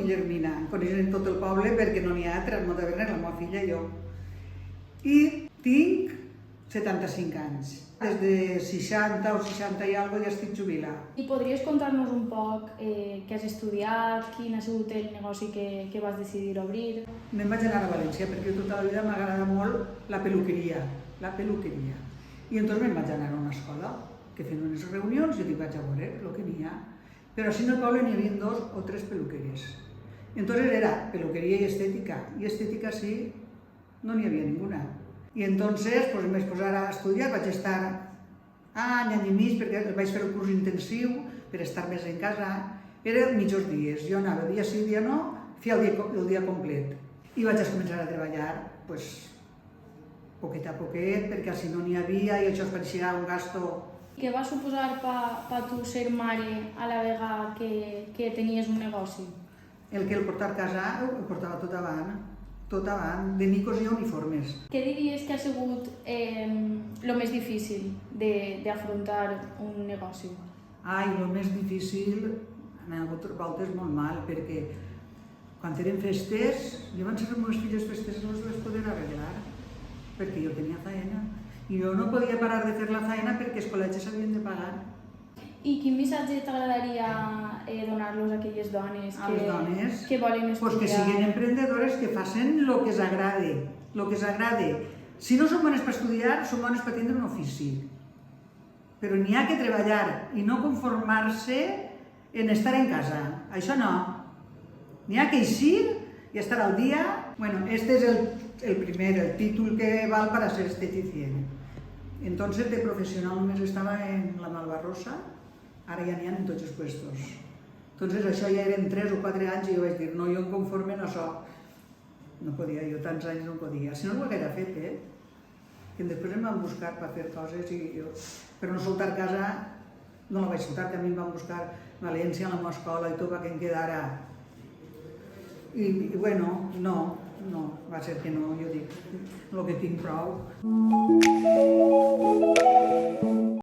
germina. Em coneixen tot el poble perquè no n'hi ha altres, no de la meva filla i jo. I tinc 75 anys. Des de 60 o 60 i alguna ja estic jubilat. I podries contar-nos un poc què has estudiat, quin ha sigut el negoci que vas decidir obrir? Me'n vaig anar a València perquè tota la vida m'agrada molt la peluqueria. I entonces me'n vaig anar a una escola que feien unes reunions i dic vaig a veure el que n'hi ha. Però així en el poble n'hi havia 2 o 3 peluqueries. Entonces era peluqueria i estètica sí, no n'hi havia ninguna. I entonces pues, em vaig posar a estudiar, vaig estar any i mig perquè vaig fer el curs intensiu per estar més en casa. Era mitjos dies, jo anava dia sí, dia no, feia el dia complet. I vaig començar a treballar pues, poquet a poquet, perquè si no n'hi havia i això es pareixia un gasto. Què va suposar per tu ser mare a la vegada que tenies un negoci? El que el portar a casa el portava tot avant, de micos i uniformes. Què diries que ha sigut el més difícil d'afrontar un negoci? Ai, el més difícil, n'ha hagut voltes molt mal, perquè quan eren festes, jo van ser les meves filles festes no les poder arreglar, perquè jo tenia feina. I jo no podia parar de fer la feina perquè els col·legis s'havien de pagar. I quin missatge t'agradaria donar-los a aquelles dones que volen estudiar? Pues que siguin emprendedores, que facin el que els agrade. Si no són bones per estudiar, són bones per tindre un ofici. Però n'hi ha que treballar i no conformar-se en estar en casa. Això no. N'hi ha que eixir i estar al dia. Bueno, este és el primer, el títol que val para ser esteticien. Entonces de professional només estava en la Malvarrosa, ara ja n'hi ha en tots els puestos. Entonces això ja eren 3 o 4 anys i jo vaig dir, no, jo em conforme en això. No podia, jo tants anys no podia. Si no ho haguera fet, que després em van buscar per fer coses i jo, per no soltar casa, no la vaig soltar, que a mi em van buscar València, a la meva escola i tot perquè em quedara. I bueno, no, va ser que no, jo dic, el que tinc prou.